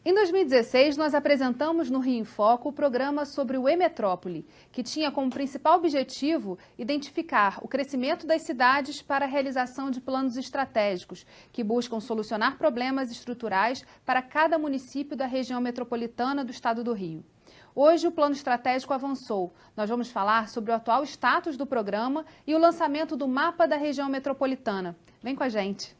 Em 2016, nós apresentamos no Rio em Foco o programa sobre o E-Metrópole, que tinha como principal objetivo identificar o crescimento das cidades para a realização de planos estratégicos, que buscam solucionar problemas estruturais para cada município da região metropolitana do estado do Rio. Hoje o plano estratégico avançou. Nós vamos falar sobre o atual status do programa e o lançamento do mapa da região metropolitana. Vem com a gente!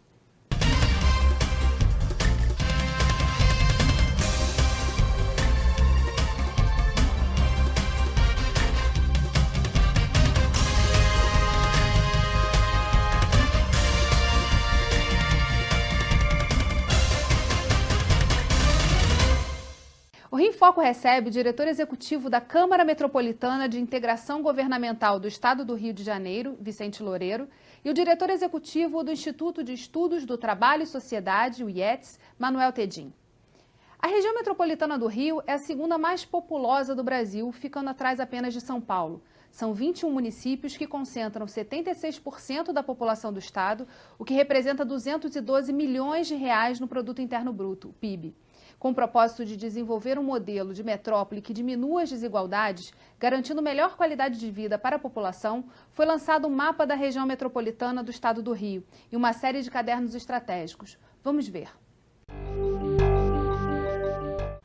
O Rio em Foco recebe o diretor executivo da Câmara Metropolitana de Integração Governamental do Estado do Rio de Janeiro, Vicente Loureiro, e o diretor executivo do Instituto de Estudos do Trabalho e Sociedade, o IETS, Manuel Tedim. A região metropolitana do Rio é a segunda mais populosa do Brasil, ficando atrás apenas de São Paulo. São 21 municípios que concentram 76% da população do estado, o que representa 212 milhões de reais no Produto Interno Bruto, o PIB. Com o propósito de desenvolver um modelo de metrópole que diminua as desigualdades, garantindo melhor qualidade de vida para a população, foi lançado um mapa da região metropolitana do estado do Rio e uma série de cadernos estratégicos. Vamos ver.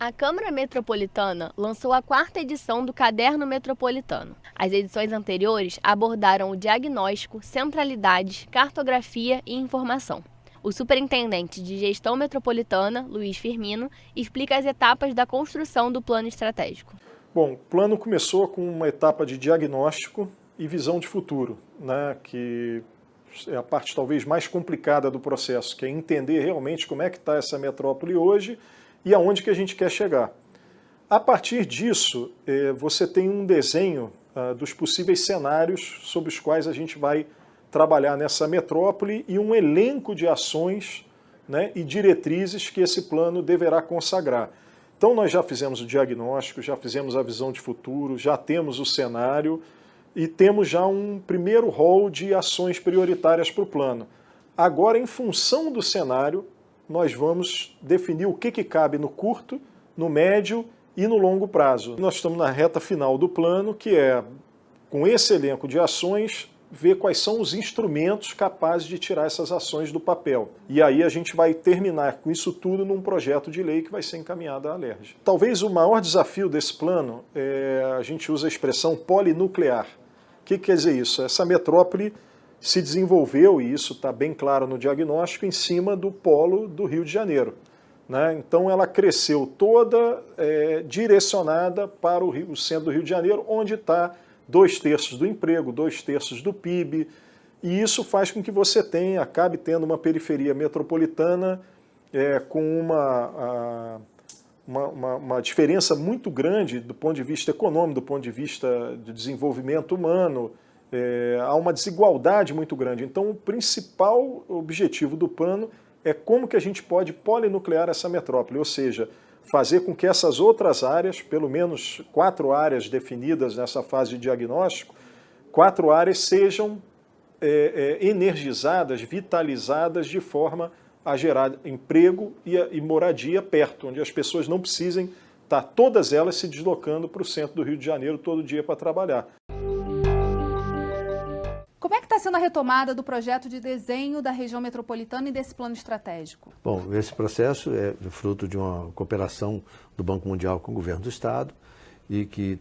A Câmara Metropolitana lançou a 4ª edição do Caderno Metropolitano. As edições anteriores abordaram o diagnóstico, centralidades, cartografia e informação. O superintendente de gestão metropolitana, Luiz Firmino, explica as etapas da construção do plano estratégico. Bom, o plano começou com uma etapa de diagnóstico e visão de futuro, né, que é a parte talvez mais complicada do processo, que é entender realmente como é que está essa metrópole hoje e aonde que a gente quer chegar. A partir disso, você tem um desenho dos possíveis cenários sobre os quais a gente vai trabalhar nessa metrópole e um elenco de ações, né, e diretrizes que esse plano deverá consagrar. Então nós já fizemos o diagnóstico, já fizemos a visão de futuro, já temos o cenário e temos já um primeiro rol de ações prioritárias para o plano. Agora, em função do cenário, nós vamos definir o que cabe no curto, no médio e no longo prazo. Nós estamos na reta final do plano, que é, com esse elenco de ações, ver quais são os instrumentos capazes de tirar essas ações do papel. E aí a gente vai terminar com isso tudo num projeto de lei que vai ser encaminhado à Alerj. Talvez o maior desafio desse plano a gente usa a expressão polinuclear. O que quer dizer isso? Essa metrópole se desenvolveu, e isso está bem claro no diagnóstico, em cima do polo do Rio de Janeiro, né? Então ela cresceu toda direcionada para o centro do Rio de Janeiro, onde está 2/3 do emprego, 2/3 do PIB, e isso faz com que você acabe tendo uma periferia metropolitana com uma diferença muito grande do ponto de vista econômico, do ponto de vista de desenvolvimento humano. Há uma desigualdade muito grande. Então o principal objetivo do plano é como que a gente pode polinuclear essa metrópole, ou seja, fazer com que essas outras áreas, pelo menos 4 áreas definidas nessa fase de diagnóstico, 4 áreas sejam energizadas, vitalizadas de forma a gerar emprego e moradia perto, onde as pessoas não precisem estar todas elas se deslocando para o centro do Rio de Janeiro todo dia para trabalhar. Como é que está sendo a retomada do projeto de desenho da região metropolitana e desse plano estratégico? Bom, esse processo é fruto de uma cooperação do Banco Mundial com o governo do Estado e que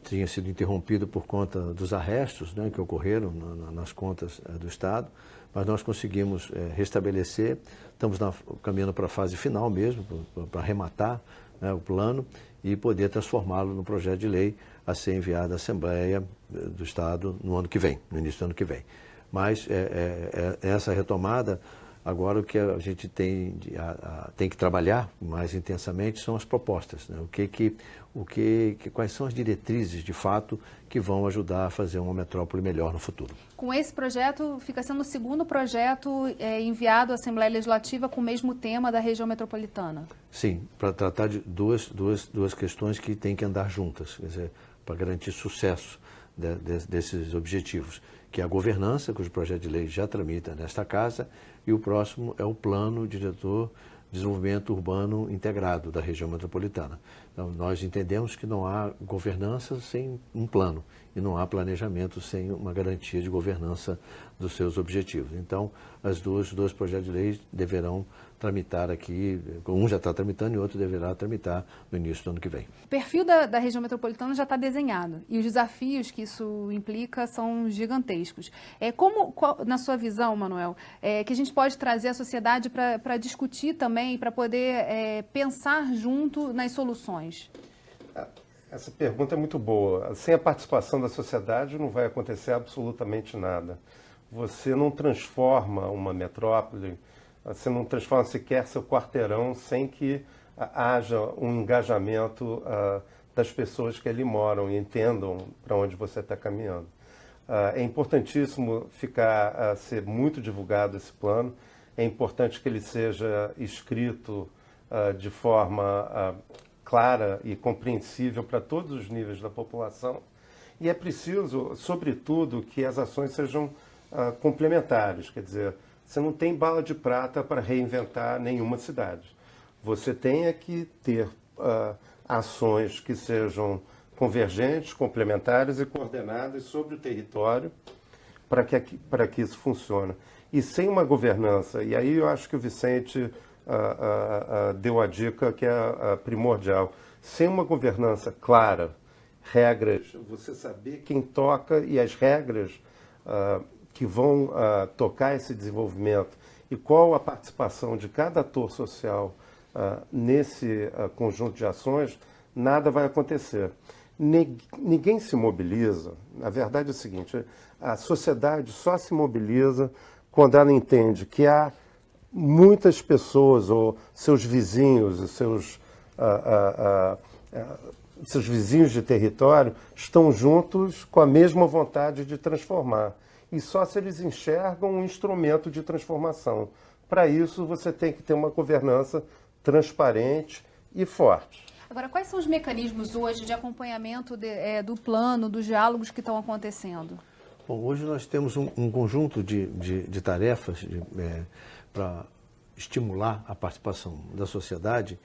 tinha sido interrompido por conta dos arrestos, né, que ocorreram nas contas do Estado, mas nós conseguimos restabelecer, estamos caminhando para a fase final mesmo, para arrematar, né, o plano e poder transformá-lo no projeto de lei a ser enviado à Assembleia do Estado no ano que vem, no início do ano que vem. Mas essa retomada, agora o que a gente tem que trabalhar mais intensamente são as propostas, né? Quais são as diretrizes, de fato, que vão ajudar a fazer uma metrópole melhor no futuro. Com esse projeto, fica sendo o segundo projeto enviado à Assembleia Legislativa com o mesmo tema da região metropolitana. Sim, para tratar de duas questões que têm que andar juntas, quer dizer, para garantir sucesso desses objetivos, que é a governança, cujo projeto de lei já tramita nesta casa, e o próximo é o plano diretor desenvolvimento urbano integrado da região metropolitana. Então, nós entendemos que não há governança sem um plano e não há planejamento sem uma garantia de governança dos seus objetivos. Então, os dois projetos de lei deverão tramitar aqui, um já está tramitando e outro deverá tramitar no início do ano que vem. O perfil da região metropolitana já está desenhado e os desafios que isso implica são gigantesquos. Na sua visão, Manuel, que a gente pode trazer a sociedade para discutir também, para poder pensar junto nas soluções? Essa pergunta é muito boa. Sem a participação da sociedade não vai acontecer absolutamente nada. Você não transforma uma metrópole, você não transforma sequer seu quarteirão sem que haja um engajamento das pessoas que ali moram e entendam para onde você está caminhando. É importantíssimo ser muito divulgado esse plano, é importante que ele seja escrito de forma clara e compreensível para todos os níveis da população e é preciso, sobretudo, que as ações sejam complementares, quer dizer, você não tem bala de prata para reinventar nenhuma cidade. Você tem que ter ações que sejam convergentes, complementares e coordenadas sobre o território para que isso funcione. E sem uma governança, e aí eu acho que o Vicente deu a dica que é primordial, sem uma governança clara, regras, você saber quem toca e as regras que vão tocar esse desenvolvimento e qual a participação de cada ator social nesse conjunto de ações, nada vai acontecer. Ninguém se mobiliza. A verdade é a seguinte, a sociedade só se mobiliza quando ela entende que há muitas pessoas, ou seus vizinhos, e seus vizinhos de território, estão juntos com a mesma vontade de transformar. E só se eles enxergam um instrumento de transformação. Para isso, você tem que ter uma governança transparente e forte. Agora, quais são os mecanismos hoje de acompanhamento do plano, dos diálogos que estão acontecendo? Bom, hoje nós temos um conjunto de tarefas para estimular a participação da sociedade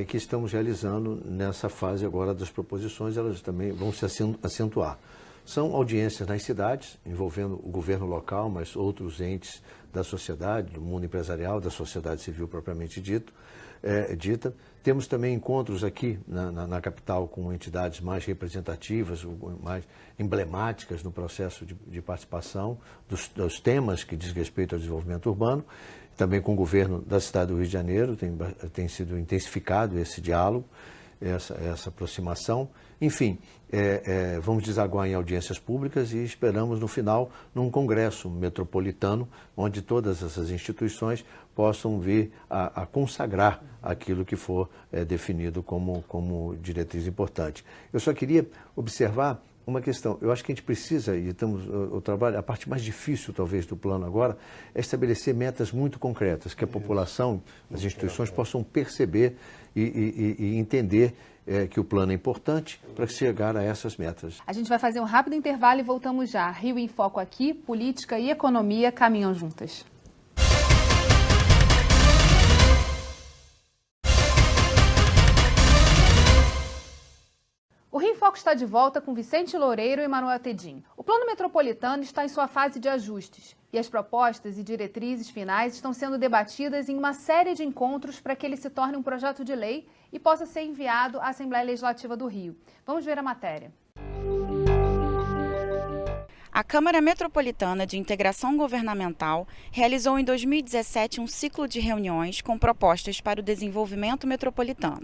que estamos realizando nessa fase agora das proposições, elas também vão se acentuar. São audiências nas cidades, envolvendo o governo local, mas outros entes da sociedade, do mundo empresarial, da sociedade civil propriamente dita. Temos também encontros aqui na capital com entidades mais representativas, mais emblemáticas no processo de participação dos temas que diz respeito ao desenvolvimento urbano. Também com o governo da cidade do Rio de Janeiro, tem sido intensificado esse diálogo, essa aproximação. Enfim, vamos desaguar em audiências públicas e esperamos, no final, num congresso metropolitano, onde todas essas instituições possam vir a consagrar aquilo que for definido como diretriz importante. Eu só queria observar uma questão. Eu acho que a gente precisa, e a parte mais difícil, talvez, do plano agora, é estabelecer metas muito concretas, que a população, as instituições possam perceber e entender que o plano é importante para chegar a essas metas. A gente vai fazer um rápido intervalo e voltamos já. Rio em Foco aqui, política e economia caminham juntas. O Rio em Foco está de volta com Vicente Loureiro e Manuel Tedin. O plano metropolitano está em sua fase de ajustes e as propostas e diretrizes finais estão sendo debatidas em uma série de encontros para que ele se torne um projeto de lei e possa ser enviado à Assembleia Legislativa do Rio. Vamos ver a matéria. A Câmara Metropolitana de Integração Governamental realizou em 2017 um ciclo de reuniões com propostas para o desenvolvimento metropolitano.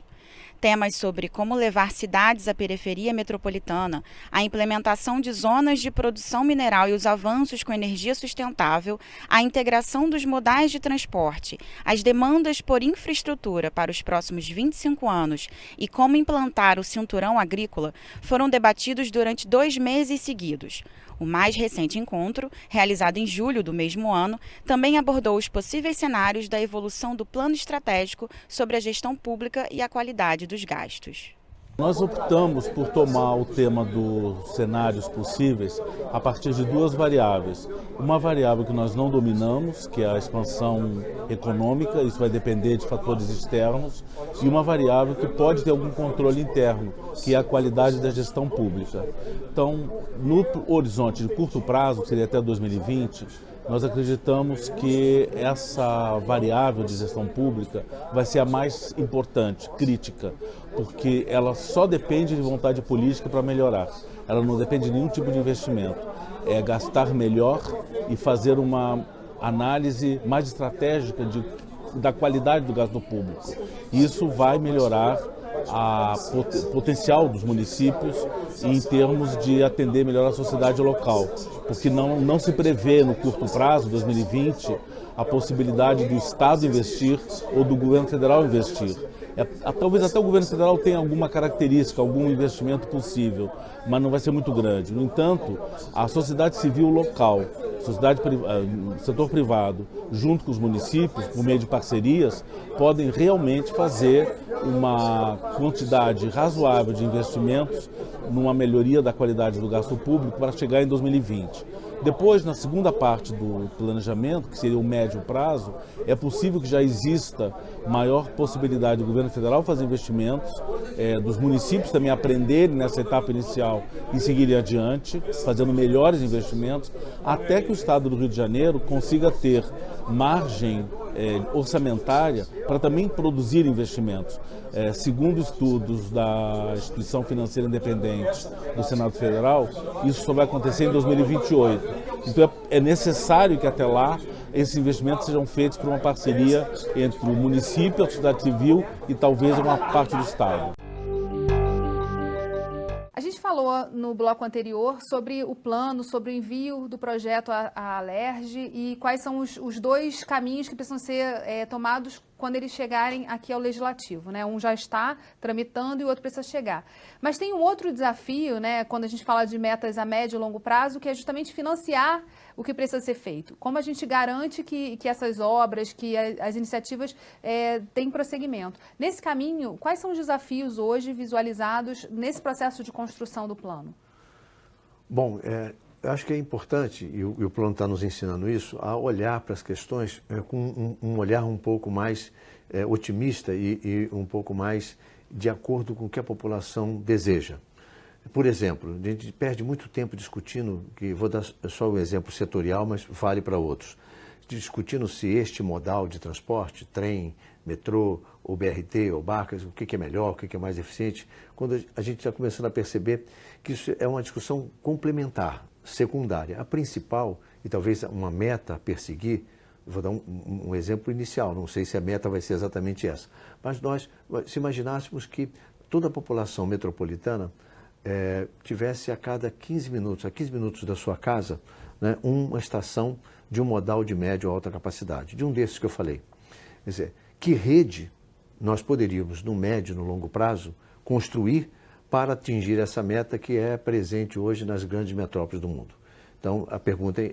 Temas sobre como levar cidades à periferia metropolitana, a implementação de zonas de produção mineral e os avanços com energia sustentável, a integração dos modais de transporte, as demandas por infraestrutura para os próximos 25 anos e como implantar o cinturão agrícola foram debatidos durante 2 meses seguidos. O mais recente encontro, realizado em julho do mesmo ano, também abordou os possíveis cenários da evolução do plano estratégico sobre a gestão pública e a qualidade dos gastos. Nós optamos por tomar o tema dos cenários possíveis a partir de duas variáveis. Uma variável que nós não dominamos, que é a expansão econômica, isso vai depender de fatores externos, e uma variável que pode ter algum controle interno, que é a qualidade da gestão pública. Então, no horizonte de curto prazo, que seria até 2020, nós acreditamos que essa variável de gestão pública vai ser a mais importante, crítica, porque ela só depende de vontade política para melhorar. Ela não depende de nenhum tipo de investimento. É gastar melhor e fazer uma análise mais estratégica da qualidade do gasto público. Isso vai melhorar o potencial dos municípios em termos de atender melhor a sociedade local, porque não se prevê no curto prazo, 2020, a possibilidade do Estado investir ou do governo federal investir. Talvez até o governo federal tenha alguma característica, algum investimento possível, mas não vai ser muito grande. No entanto, a sociedade civil local, setor privado, junto com os municípios, por meio de parcerias, podem realmente fazer uma quantidade razoável de investimentos numa melhoria da qualidade do gasto público para chegar em 2020. Depois, na segunda parte do planejamento, que seria o médio prazo, é possível que já exista maior possibilidade do governo federal fazer investimentos, dos municípios também aprenderem nessa etapa inicial e seguirem adiante, fazendo melhores investimentos, até que o Estado do Rio de Janeiro consiga ter margem orçamentária para também produzir investimentos. Segundo estudos da Instituição Financeira Independente do Senado Federal, isso só vai acontecer em 2028. Então é necessário que até lá esses investimentos sejam feitos por uma parceria entre o município, a sociedade civil e talvez uma parte do Estado. A gente falou no bloco anterior sobre o plano, sobre o envio do projeto à Alerj e quais são os dois caminhos que precisam ser tomados quando eles chegarem aqui ao Legislativo, né? Um já está tramitando e o outro precisa chegar. Mas tem um outro desafio, né, quando a gente fala de metas a médio e longo prazo, que é justamente financiar o que precisa ser feito. Como a gente garante que essas obras, que as iniciativas têm prosseguimento. Nesse caminho, quais são os desafios hoje visualizados nesse processo de construção do plano? Bom, eu acho que é importante, e o plano está nos ensinando isso, a olhar para as questões com um olhar um pouco mais otimista e um pouco mais de acordo com o que a população deseja. Por exemplo, a gente perde muito tempo discutindo, que vou dar só o exemplo setorial, mas vale para outros, discutindo se este modal de transporte, trem, metrô, ou BRT, ou barcas, o que é melhor, o que é mais eficiente, quando a gente está começando a perceber que isso é uma discussão complementar, secundária. A principal, e talvez uma meta a perseguir, vou dar um exemplo inicial, não sei se a meta vai ser exatamente essa, mas nós, se imaginássemos que toda a população metropolitana tivesse a cada 15 minutos da sua casa, né, uma estação de um modal de média ou alta capacidade, de um desses que eu falei. Quer dizer, que rede nós poderíamos, no médio e no longo prazo, construir para atingir essa meta que é presente hoje nas grandes metrópoles do mundo? Então, a pergunta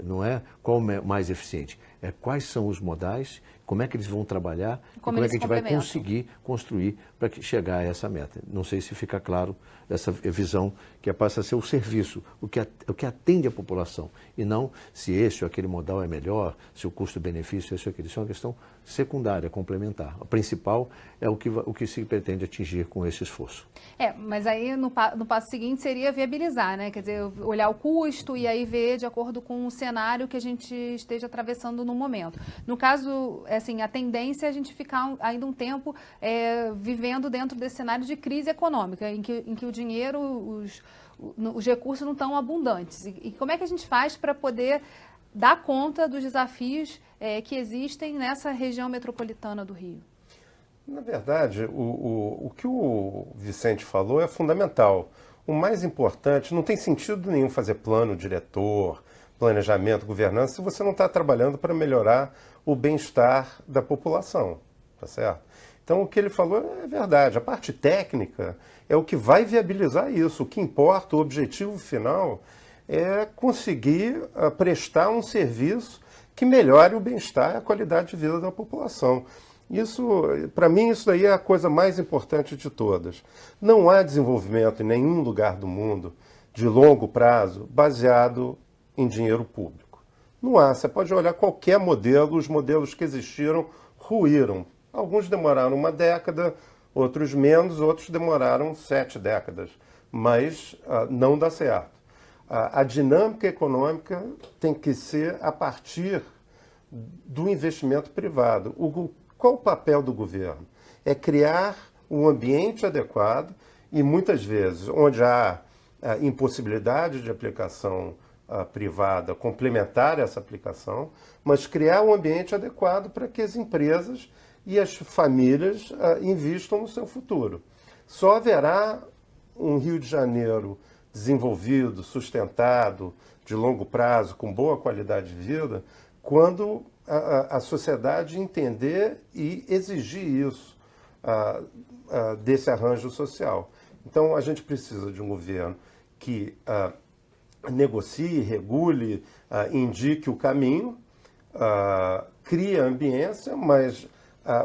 não é qual é mais eficiente, é quais são os modais, como é que eles vão trabalhar, como é que a gente vai conseguir construir para chegar a essa meta. Não sei se fica claro essa visão que passa a ser o serviço, o que atende a população, e não se esse ou aquele modal é melhor, se o custo-benefício é esse ou aquele. Isso é uma questão secundária, complementar. A principal é o que se pretende atingir com esse esforço. Mas aí no passo seguinte seria viabilizar, né? Quer dizer, olhar o custo e aí ver de acordo com o cenário que a gente esteja atravessando no momento. No caso, assim, a tendência é a gente ficar ainda um tempo vivendo dentro desse cenário de crise econômica, em que o dinheiro, os recursos não estão abundantes. E como é que a gente faz para poder dar conta dos desafios que existem nessa região metropolitana do Rio? Na verdade, o que o Vicente falou é fundamental. O mais importante, não tem sentido nenhum fazer plano diretor, planejamento, governança, se você não está trabalhando para melhorar o bem-estar da população, tá certo? Então, o que ele falou é verdade. A parte técnica é o que vai viabilizar isso. O que importa, o objetivo final, é conseguir prestar um serviço que melhore o bem-estar e a qualidade de vida da população. Para mim, isso daí é a coisa mais importante de todas. Não há desenvolvimento em nenhum lugar do mundo de longo prazo baseado em dinheiro público. Não há. Você pode olhar qualquer modelo, os modelos que existiram ruíram. Alguns demoraram uma década, outros menos, outros demoraram 7 décadas. Mas não dá certo. A dinâmica econômica tem que ser a partir do investimento privado. Qual o papel do governo? É criar um ambiente adequado e, muitas vezes, onde há impossibilidade de aplicação privada, complementar essa aplicação, mas criar um ambiente adequado para que as empresas e as famílias investam no seu futuro. Só haverá um Rio de Janeiro desenvolvido, sustentado, de longo prazo, com boa qualidade de vida, quando a sociedade entender e exigir isso desse arranjo social. Então, a gente precisa de um governo que negocie, regule, indique o caminho, crie a ambiência, mas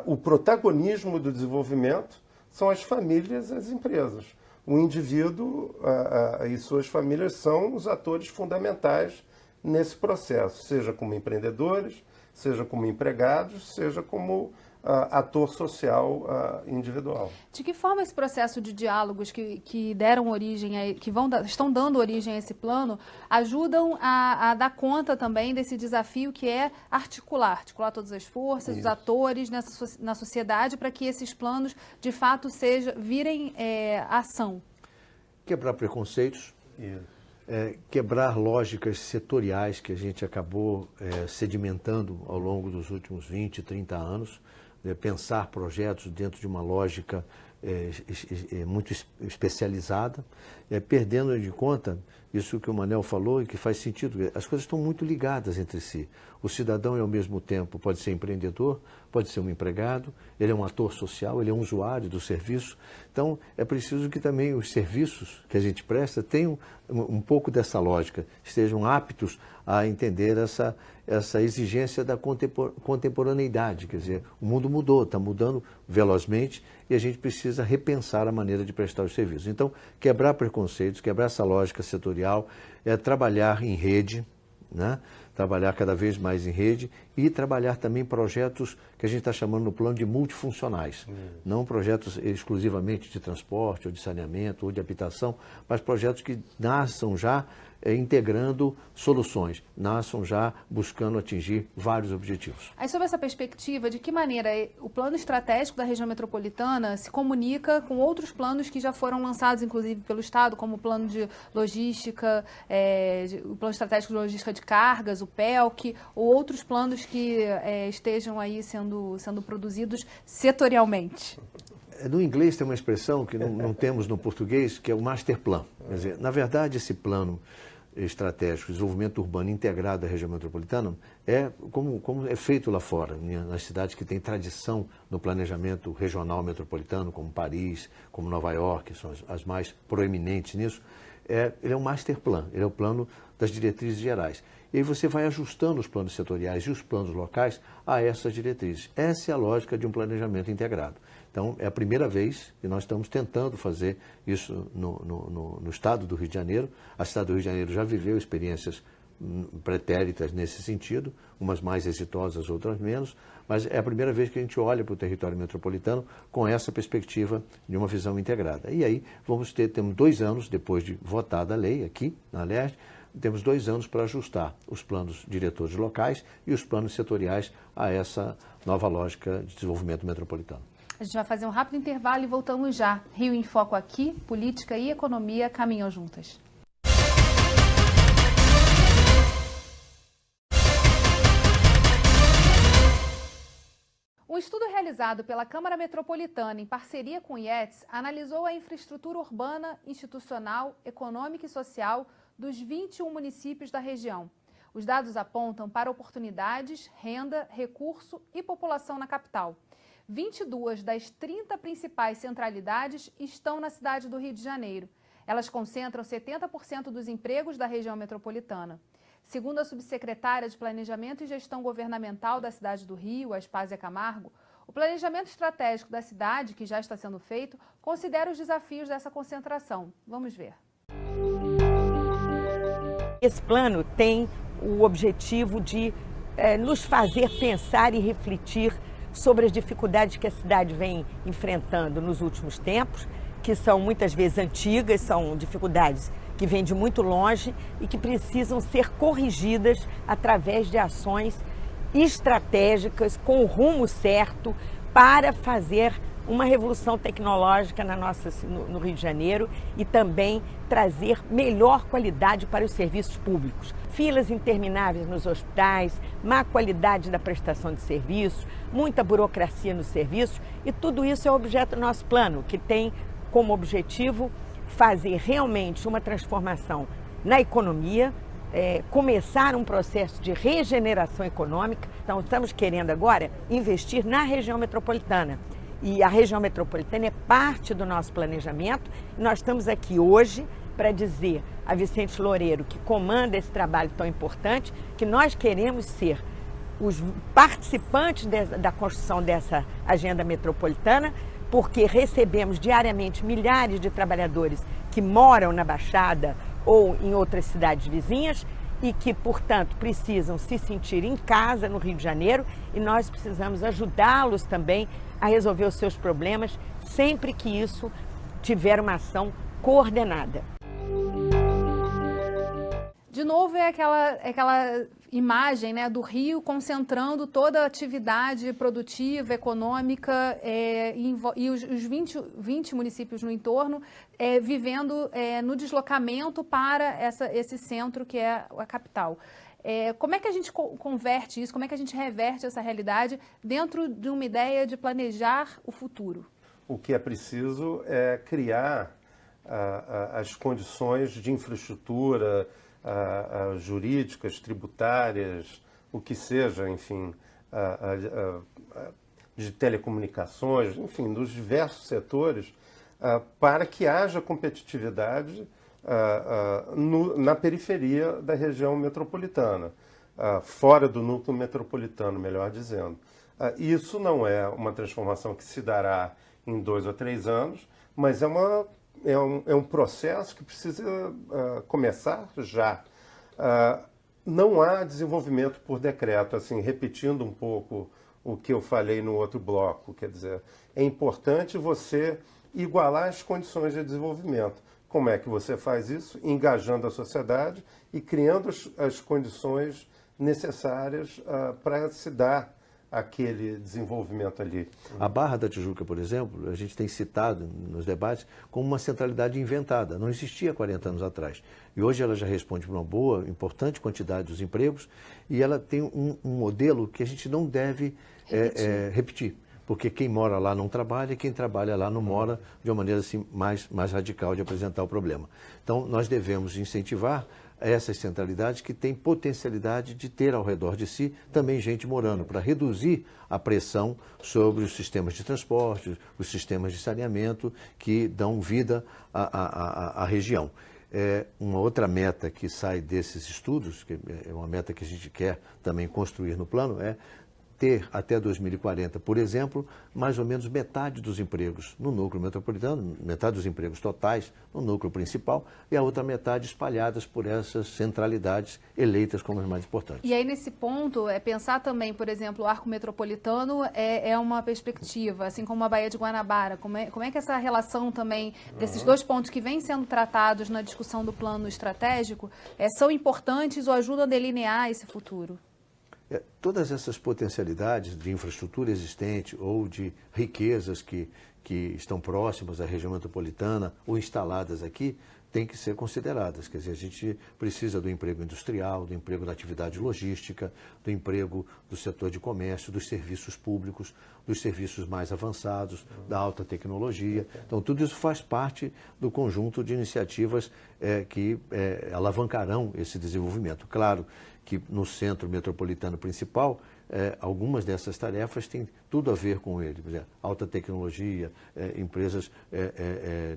o protagonismo do desenvolvimento são as famílias e as empresas. O indivíduo e suas famílias são os atores fundamentais nesse processo, seja como empreendedores, seja como empregados, seja como ator social individual. De que forma esse processo de diálogos que deram origem, estão dando origem a esse plano, ajudam a dar conta também desse desafio que é articular todas as forças, os atores na sociedade, para que esses planos, de fato, virem ação? Quebrar preconceitos. Quebrar lógicas setoriais que a gente acabou sedimentando ao longo dos últimos 20, 30 anos, pensar projetos dentro de uma lógica muito especializada, perdendo de conta isso que o Manel falou e que faz sentido. As coisas estão muito ligadas entre si. O cidadão, ao mesmo tempo, pode ser empreendedor, pode ser um empregado, ele é um ator social, ele é um usuário do serviço. Então, é preciso que também os serviços que a gente presta tenham um pouco dessa lógica, estejam aptos a entender essa exigência da contemporaneidade. Quer dizer, o mundo mudou, está mudando velozmente e a gente precisa repensar a maneira de prestar os serviços. Então, quebrar preconceitos, quebrar essa lógica setorial, trabalhar em rede, né? Trabalhar cada vez mais em rede e trabalhar também projetos que a gente está chamando no plano de multifuncionais. Não projetos exclusivamente de transporte, ou de saneamento, ou de habitação, mas projetos que nasçam já integrando soluções, nasçam já buscando atingir vários objetivos. Aí, sob essa perspectiva, de que maneira o plano estratégico da região metropolitana se comunica com outros planos que já foram lançados, inclusive, pelo Estado, como o plano de logística, o plano estratégico de logística de cargas, o PELC, ou outros planos que estejam aí sendo produzidos setorialmente? No inglês tem uma expressão que não temos no português, que é o master plan. Quer dizer, na verdade, esse plano estratégico de desenvolvimento urbano integrado da região metropolitana é como é feito lá fora, nas cidades que têm tradição no planejamento regional metropolitano, como Paris, como Nova York, que são as mais proeminentes nisso. Ele é um master plan, ele é o plano das diretrizes gerais. E aí você vai ajustando os planos setoriais e os planos locais a essas diretrizes. Essa é a lógica de um planejamento integrado. Então, é a primeira vez que nós estamos tentando fazer isso no estado do Rio de Janeiro. A cidade do Rio de Janeiro já viveu experiências pretéritas nesse sentido, umas mais exitosas, outras menos, mas é a primeira vez que a gente olha para o território metropolitano com essa perspectiva de uma visão integrada. E aí temos 2 anos, depois de votada a lei aqui na Leste, temos 2 anos para ajustar os planos diretores locais e os planos setoriais a essa nova lógica de desenvolvimento metropolitano. A gente vai fazer um rápido intervalo e voltamos já. Rio em Foco aqui, política e economia caminham juntas. Um estudo realizado pela Câmara Metropolitana em parceria com o IETS analisou a infraestrutura urbana, institucional, econômica e social dos 21 municípios da região. Os dados apontam para oportunidades, renda, recurso e população na capital. 22 das 30 principais centralidades estão na cidade do Rio de Janeiro. Elas concentram 70% dos empregos da região metropolitana. Segundo a subsecretária de Planejamento e Gestão Governamental da cidade do Rio, Aspásia Camargo, O planejamento estratégico da cidade, que já está sendo feito, considera os desafios dessa concentração. Vamos ver. Esse plano tem o objetivo de nos fazer pensar e refletir sobre as dificuldades que a cidade vem enfrentando nos últimos tempos, que são muitas vezes antigas, são dificuldades que vêm de muito longe e que precisam ser corrigidas através de ações estratégicas, com o rumo certo, para fazer uma revolução tecnológica no Rio de Janeiro e também trazer melhor qualidade para os serviços públicos. Filas intermináveis nos hospitais, má qualidade da prestação de serviços, muita burocracia nos serviços, e tudo isso é objeto do nosso plano, que tem como objetivo fazer realmente uma transformação na economia, começar um processo de regeneração econômica. Então, estamos querendo agora investir na região metropolitana. E a região metropolitana é parte do nosso planejamento. Nós estamos aqui hoje para dizer a Vicente Loureiro, que comanda esse trabalho tão importante, que nós queremos ser os participantes da construção dessa agenda metropolitana, porque recebemos diariamente milhares de trabalhadores que moram na Baixada ou em outras cidades vizinhas e que, portanto, precisam se sentir em casa no Rio de Janeiro, e nós precisamos ajudá-los também a resolver os seus problemas sempre que isso tiver uma ação coordenada. De novo, é aquela imagem, né, do Rio concentrando toda a atividade produtiva, econômica e os 20 municípios no entorno vivendo no deslocamento para esse centro que é a capital. Como é que a gente converte isso, como é que a gente reverte essa realidade dentro de uma ideia de planejar o futuro? O que é preciso é criar as condições de infraestrutura, jurídicas, tributárias, o que seja, enfim, de telecomunicações, enfim, dos diversos setores, para que haja competitividade na periferia da região metropolitana, fora do núcleo metropolitano, melhor dizendo. Isso não é uma transformação que se dará em 2 ou 3 anos, mas é um processo que precisa começar já. Não há desenvolvimento por decreto, assim, repetindo um pouco o que eu falei no outro bloco, quer dizer, é importante você igualar as condições de desenvolvimento. Como é que você faz isso? Engajando a sociedade e criando as condições necessárias para se dar aquele desenvolvimento ali. A Barra da Tijuca, por exemplo, a gente tem citado nos debates como uma centralidade inventada. Não existia 40 anos atrás. E hoje ela já responde para uma boa, importante quantidade dos empregos, e ela tem um modelo que a gente não deve repetir. Porque quem mora lá não trabalha e quem trabalha lá não mora, de uma maneira assim, mais radical de apresentar o problema. Então, nós devemos incentivar essas centralidades que têm potencialidade de ter ao redor de si também gente morando, para reduzir a pressão sobre os sistemas de transporte, os sistemas de saneamento que dão vida à região. Uma outra meta que sai desses estudos, que é uma meta que a gente quer também construir no plano, é ter até 2040, por exemplo, mais ou menos metade dos empregos no núcleo metropolitano, metade dos empregos totais no núcleo principal e a outra metade espalhadas por essas centralidades eleitas como as mais importantes. E aí, nesse ponto, pensar também, por exemplo, o arco metropolitano é uma perspectiva, assim como a Baía de Guanabara. Como é que essa relação também desses dois pontos que vêm sendo tratados na discussão do plano estratégico são importantes ou ajudam a delinear esse futuro? Todas essas potencialidades de infraestrutura existente ou de riquezas que estão próximas à região metropolitana ou instaladas aqui, têm que ser consideradas. Quer dizer, a gente precisa do emprego industrial, do emprego da atividade logística, do emprego do setor de comércio, dos serviços públicos, dos serviços mais avançados, da alta tecnologia. Então, tudo isso faz parte do conjunto de iniciativas que alavancarão esse desenvolvimento. Claro que no centro metropolitano principal, algumas dessas tarefas têm tudo a ver com ele. Por exemplo, alta tecnologia, empresas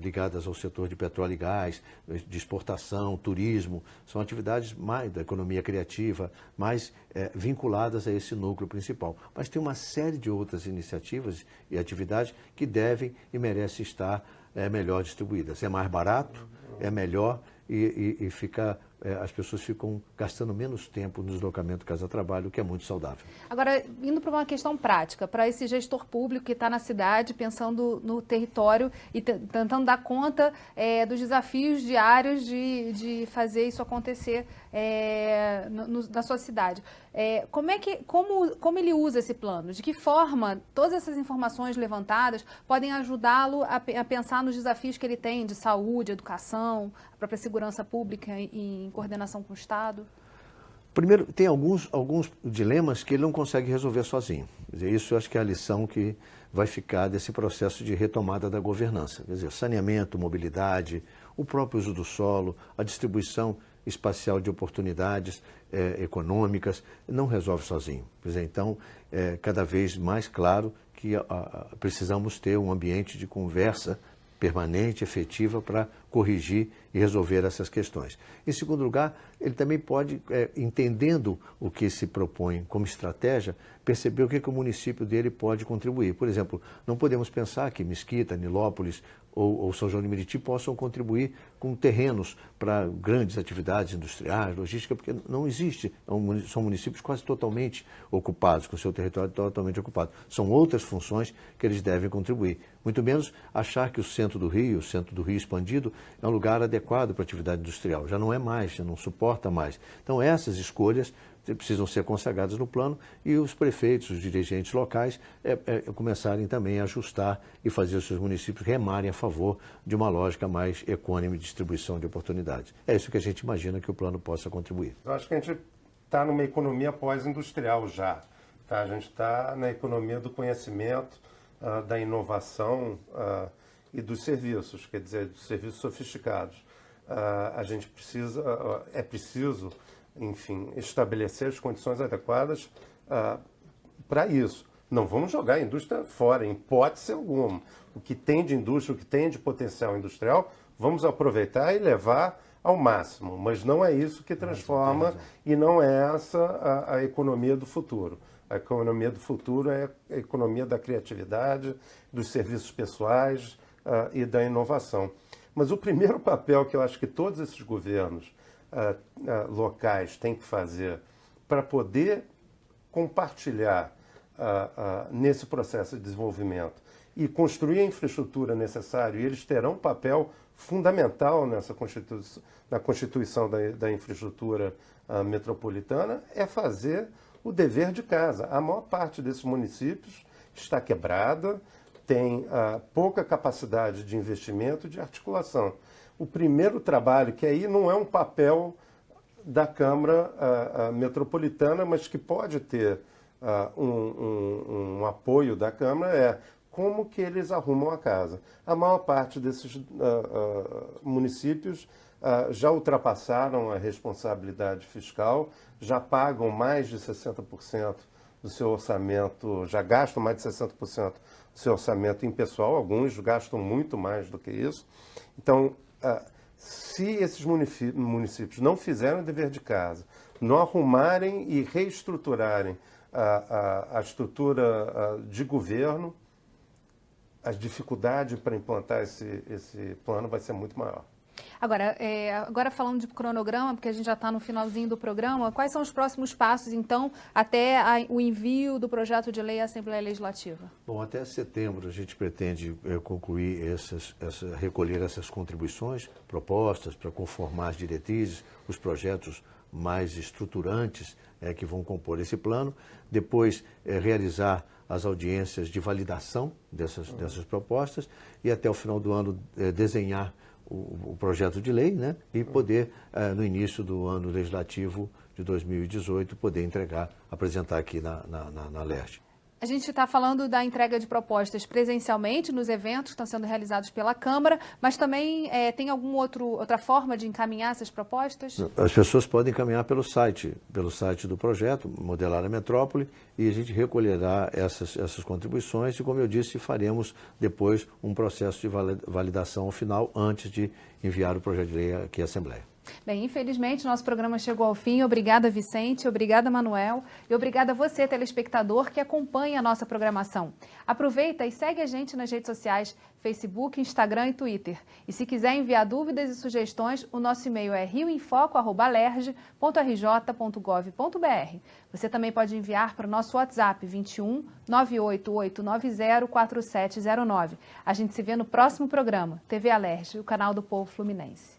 ligadas ao setor de petróleo e gás, de exportação, turismo, são atividades mais da economia criativa, mais vinculadas a esse núcleo principal. Mas tem uma série de outras iniciativas e atividades que devem e merecem estar melhor distribuídas. É mais barato, é melhor e as pessoas ficam gastando menos tempo no deslocamento casa-trabalho, o que é muito saudável. Agora, indo para uma questão prática, para esse gestor público que está na cidade, pensando no território e tentando dar conta dos desafios diários de fazer isso acontecer na sua cidade. Como ele usa esse plano? De que forma todas essas informações levantadas podem ajudá-lo a pensar nos desafios que ele tem de saúde, educação, a própria segurança pública em coordenação com o Estado? Primeiro, tem alguns dilemas que ele não consegue resolver sozinho. Quer dizer, isso eu acho que é a lição que vai ficar desse processo de retomada da governança. Quer dizer, saneamento, mobilidade, o próprio uso do solo, a distribuição espacial de oportunidades econômicas, não resolve sozinho. Quer dizer, então, cada vez mais claro que precisamos ter um ambiente de conversa permanente, efetiva, para corrigir e resolver essas questões. Em segundo lugar, ele também pode, entendendo o que se propõe como estratégia, perceber o que o município dele pode contribuir. Por exemplo, não podemos pensar que Mesquita, Nilópolis ou São João de Meriti possam contribuir com terrenos para grandes atividades industriais, logística, porque não existe. São municípios quase totalmente ocupados, com o seu território totalmente ocupado. São outras funções que eles devem contribuir. Muito menos achar que o centro do Rio expandido, é um lugar adequado para a atividade industrial. Já não é mais, já não suporta mais. Então, essas escolhas precisam ser consagradas no plano e os prefeitos, os dirigentes locais começarem também a ajustar e fazer os seus municípios remarem a favor de uma lógica mais econômica de distribuição de oportunidades. É isso que a gente imagina que o plano possa contribuir. Eu acho que a gente está numa economia pós-industrial já. Tá? A gente está na economia do conhecimento, da inovação e dos serviços, quer dizer, dos serviços sofisticados. A gente é preciso, enfim, estabelecer as condições adequadas para isso. Não vamos jogar a indústria fora, em hipótese alguma. O que tem de indústria, o que tem de potencial industrial, vamos aproveitar e levar ao máximo. Mas não é isso que transforma e não é essa a economia do futuro. A economia do futuro é a economia da criatividade, dos serviços pessoais e da inovação. Mas o primeiro papel que eu acho que todos esses governos locais têm que fazer para poder compartilhar nesse processo de desenvolvimento e construir a infraestrutura necessária, e eles terão um papel fundamental na constituição da infraestrutura metropolitana, é fazer o dever de casa. A maior parte desses municípios está quebrada, tem pouca capacidade de investimento e de articulação. O primeiro trabalho, que aí não é um papel da Câmara Metropolitana, mas que pode ter um apoio da Câmara, é como que eles arrumam a casa. A maior parte desses municípios já ultrapassaram a responsabilidade fiscal, já pagam mais de 60% do seu orçamento, já gastam mais de 60% do seu orçamento em pessoal, alguns gastam muito mais do que isso. Então, se esses municípios não fizerem o dever de casa, não arrumarem e reestruturarem a estrutura de governo, a dificuldade para implantar esse plano vai ser muito maior. Agora falando de cronograma, porque a gente já está no finalzinho do programa, quais são os próximos passos, então, até o envio do projeto de lei à Assembleia Legislativa? Bom, até setembro a gente pretende concluir recolher essas contribuições, propostas para conformar as diretrizes, os projetos mais estruturantes que vão compor esse plano, depois realizar as audiências de validação dessas propostas e até o final do ano desenhar o projeto de lei, né? E poder, no início do ano legislativo de 2018, poder apresentar aqui na LERJ. A gente está falando da entrega de propostas presencialmente nos eventos que estão sendo realizados pela Câmara, mas também tem alguma outra forma de encaminhar essas propostas? As pessoas podem encaminhar pelo site do projeto, Modelar a Metrópole, e a gente recolherá essas contribuições e, como eu disse, faremos depois um processo de validação final antes de enviar o projeto de lei aqui à Assembleia. Bem, infelizmente, nosso programa chegou ao fim. Obrigada, Vicente. Obrigada, Manuel. E obrigada a você, telespectador, que acompanha a nossa programação. Aproveita e segue a gente nas redes sociais, Facebook, Instagram e Twitter. E se quiser enviar dúvidas e sugestões, o nosso e-mail é rioinfoco@alerj.rj.gov.br. Você também pode enviar para o nosso WhatsApp 21 98890 4709. A gente se vê no próximo programa. TV Alerj, o canal do povo fluminense.